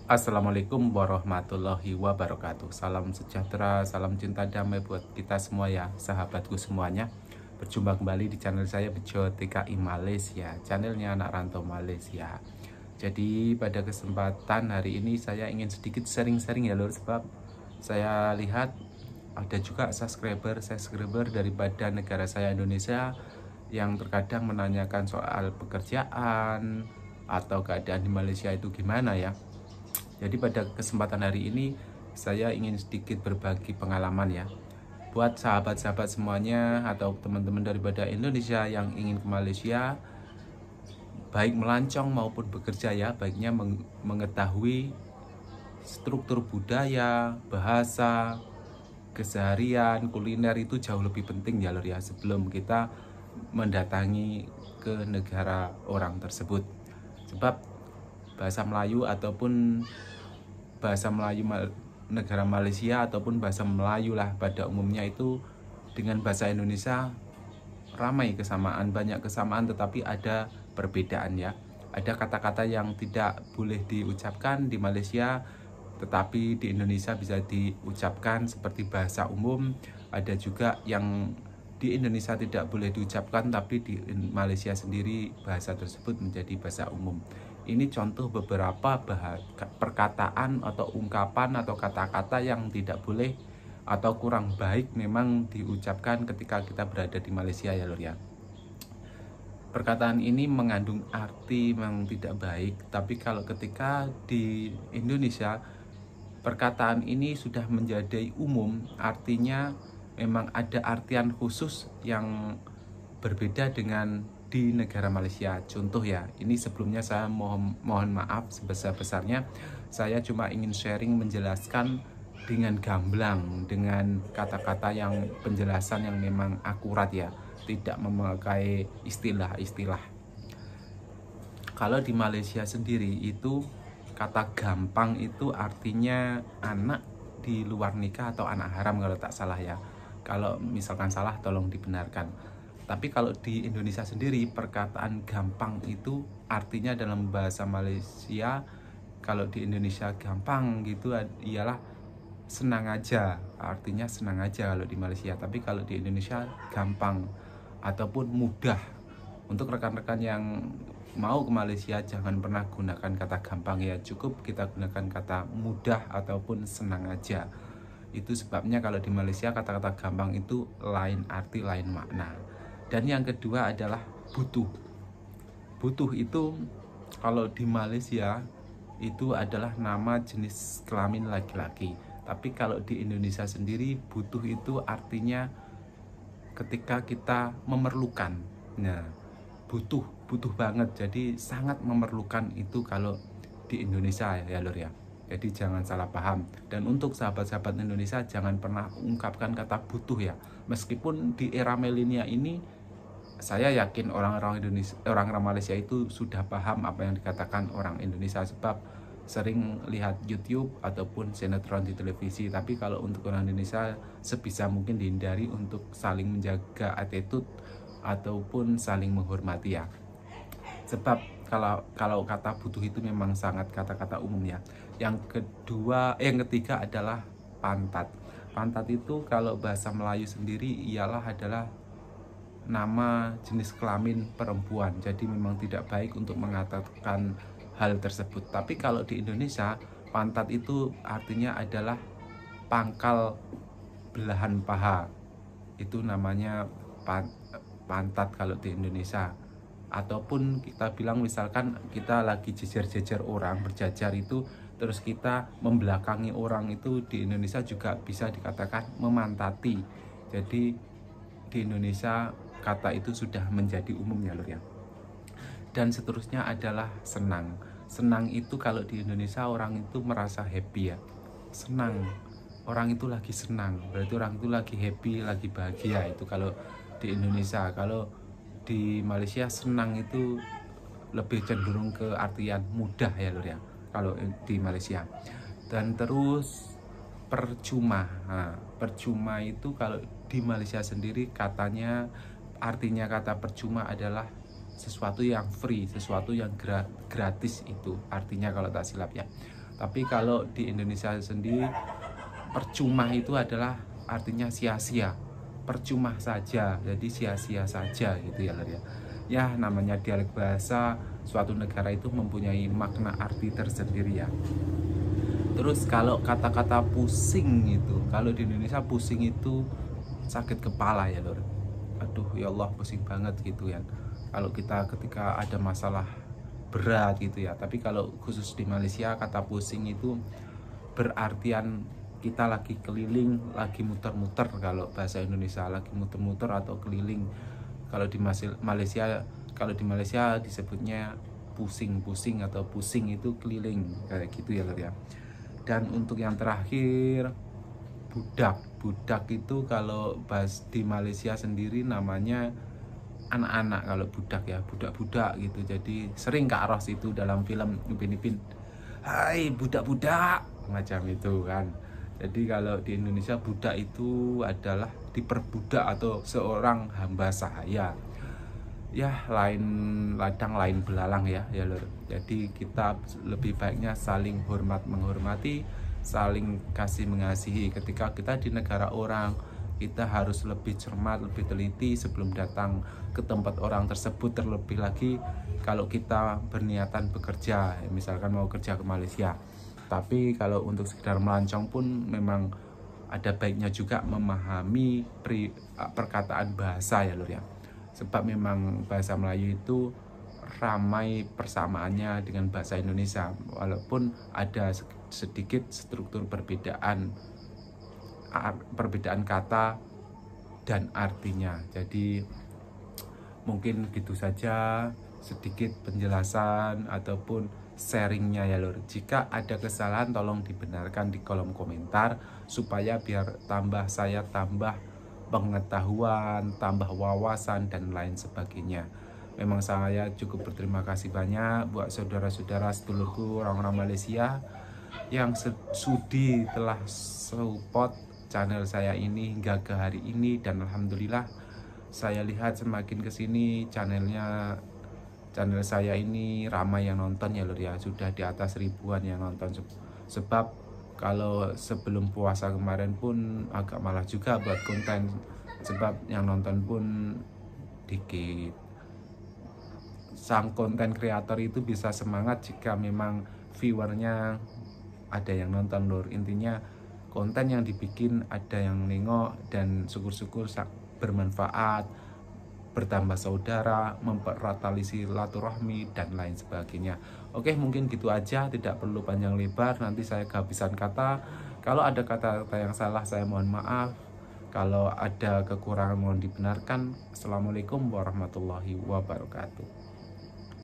Assalamualaikum warahmatullahi wabarakatuh. Salam sejahtera, salam cinta damai buat kita semua ya, sahabatku semuanya. Berjumpa kembali di channel saya Bejo TKI Malaysia, channelnya anak rantau Malaysia. Jadi pada kesempatan hari ini saya ingin sedikit sharing-sharing ya lor, sebab saya lihat ada juga subscriber daripada negara saya Indonesia yang terkadang menanyakan soal pekerjaan atau keadaan di Malaysia itu gimana ya. Jadi pada kesempatan hari ini saya ingin sedikit berbagi pengalaman ya. Buat sahabat-sahabat semuanya atau teman-teman daripada Indonesia yang ingin ke Malaysia, baik melancong maupun bekerja ya, baiknya mengetahui struktur budaya, bahasa, keseharian, kuliner itu jauh lebih penting ya lor ya, sebelum kita mendatangi ke negara orang tersebut. Sebab bahasa Melayu ataupun bahasa Melayu negara Malaysia ataupun bahasa Melayu lah pada umumnya itu dengan bahasa Indonesia ramai kesamaan, banyak kesamaan, tetapi ada perbedaan ya. Ada kata-kata yang tidak boleh diucapkan di Malaysia tetapi di Indonesia bisa diucapkan seperti bahasa umum. Ada juga yang di Indonesia tidak boleh diucapkan tapi di Malaysia sendiri bahasa tersebut menjadi bahasa umum. Ini contoh beberapa perkataan atau ungkapan atau kata-kata yang tidak boleh atau kurang baik memang diucapkan ketika kita berada di Malaysia ya lor ya. Perkataan ini mengandung arti memang tidak baik, tapi kalau ketika di Indonesia perkataan ini sudah menjadi umum, artinya memang ada artian khusus yang berbeda dengan di negara Malaysia. Contoh ya, ini sebelumnya saya mohon maaf sebesar-besarnya. Saya cuma ingin sharing menjelaskan dengan gamblang, dengan kata-kata yang penjelasan yang memang akurat ya, tidak memakai istilah-istilah. Kalau di Malaysia sendiri itu kata gampang itu artinya anak di luar nikah atau anak haram kalau tak salah ya. Kalau misalkan salah tolong dibenarkan. Tapi kalau di Indonesia sendiri perkataan gampang itu artinya dalam bahasa Malaysia, kalau di Indonesia gampang gitu ialah senang aja, artinya senang aja kalau di Malaysia. Tapi kalau di Indonesia gampang ataupun mudah. Untuk rekan-rekan yang mau ke Malaysia jangan pernah gunakan kata gampang ya, cukup kita gunakan kata mudah ataupun senang aja. Itu sebabnya kalau di Malaysia kata-kata gampang itu lain arti, lain makna. Dan yang kedua adalah butuh. Butuh itu kalau di Malaysia itu adalah nama jenis kelamin laki-laki. Tapi kalau di Indonesia sendiri butuh itu artinya ketika kita memerlukan. Nah, butuh banget, jadi sangat memerlukan itu kalau di Indonesia ya lor ya. Jadi jangan salah paham. Dan untuk sahabat-sahabat Indonesia jangan pernah ungkapkan kata butuh ya. Meskipun di era milenial ini saya yakin orang-orang Indonesia, orang-orang Malaysia itu sudah paham apa yang dikatakan orang Indonesia, sebab sering lihat YouTube ataupun sinetron di televisi. Tapi kalau untuk orang Indonesia sebisa mungkin dihindari untuk saling menjaga attitude ataupun saling menghormati ya. Sebab kalau kata butuh itu memang sangat kata-kata umum ya. Yang ketiga adalah pantat. Pantat itu kalau bahasa Melayu sendiri adalah nama jenis kelamin perempuan. Jadi memang tidak baik untuk mengatakan hal tersebut. Tapi kalau di Indonesia, pantat itu artinya adalah pangkal belahan paha. Itu namanya pantat kalau di Indonesia. Ataupun kita bilang misalkan kita lagi jejer-jejer orang, berjajar itu, terus kita membelakangi orang, itu di Indonesia juga bisa dikatakan memantati. Jadi di Indonesia kata itu sudah menjadi umum ya lor ya. Dan seterusnya adalah senang. Senang itu kalau di Indonesia orang itu merasa happy ya. Senang, orang itu lagi senang, berarti orang itu lagi happy, lagi bahagia. Itu kalau di Indonesia. Kalau di Malaysia senang itu lebih cenderung ke artian mudah ya lor ya, kalau di Malaysia. Dan terus percuma. Nah, percuma itu kalau di Malaysia sendiri katanya artinya kata percuma adalah sesuatu yang free, sesuatu yang gratis, itu artinya kalau tak silap ya. Tapi kalau di Indonesia sendiri, percuma itu adalah artinya sia-sia, percuma saja, jadi sia-sia saja gitu ya lur ya. Ya namanya dialek bahasa suatu negara itu mempunyai makna arti tersendiri ya. Terus kalau kata-kata pusing itu, kalau di Indonesia pusing itu sakit kepala ya lur. Aduh ya Allah pusing banget gitu ya. Kalau kita ketika ada masalah berat gitu ya. Tapi kalau khusus di Malaysia kata pusing itu berartian kita lagi keliling, lagi muter-muter. Kalau bahasa Indonesia lagi muter-muter atau keliling. Kalau di Malaysia disebutnya pusing-pusing atau pusing itu keliling kayak gitu ya lur ya. Dan untuk yang terakhir budak itu kalau bahas di Malaysia sendiri namanya anak-anak. Kalau budak ya budak-budak gitu. Jadi sering Kak Ros itu dalam film Upin Ipin, hai budak-budak macam itu kan. Jadi kalau di Indonesia budak itu adalah diperbudak atau seorang hamba sahaya ya, lain ladang lain belalang ya lur. Jadi kita lebih baiknya saling hormat menghormati, saling kasih mengasihi. Ketika kita di negara orang, kita harus lebih cermat, lebih teliti sebelum datang ke tempat orang tersebut. Terlebih lagi kalau kita berniatan bekerja, misalkan mau kerja ke Malaysia. Tapi kalau untuk sekedar melancong pun memang ada baiknya juga memahami perkataan bahasa ya lur ya. Sebab memang bahasa Melayu itu ramai persamaannya dengan bahasa Indonesia, walaupun ada sedikit struktur perbedaan kata dan artinya. Jadi mungkin gitu saja sedikit penjelasan ataupun sharingnya ya lur. Jika ada kesalahan tolong dibenarkan di kolom komentar supaya biar saya tambah pengetahuan, tambah wawasan dan lain sebagainya. Memang saya cukup berterima kasih banyak buat saudara-saudara sedulurku orang-orang Malaysia yang sudi telah support channel saya ini hingga ke hari ini. Dan alhamdulillah saya lihat semakin kesini channel saya ini ramai yang nonton ya lur ya. Sudah di atas ribuan yang nonton. Sebab kalau sebelum puasa kemarin pun agak malah juga buat konten, sebab yang nonton pun dikit. Sang konten kreator itu bisa semangat jika memang viewernya ada yang nonton lur. Intinya konten yang dibikin ada yang nengok, dan syukur-syukur bermanfaat, bertambah saudara, mempererat tali silaturahmi dan lain sebagainya. Oke, mungkin gitu aja, tidak perlu panjang lebar, nanti saya kehabisan kata. Kalau ada kata-kata yang salah saya mohon maaf, kalau ada kekurangan mohon dibenarkan. Assalamualaikum warahmatullahi wabarakatuh.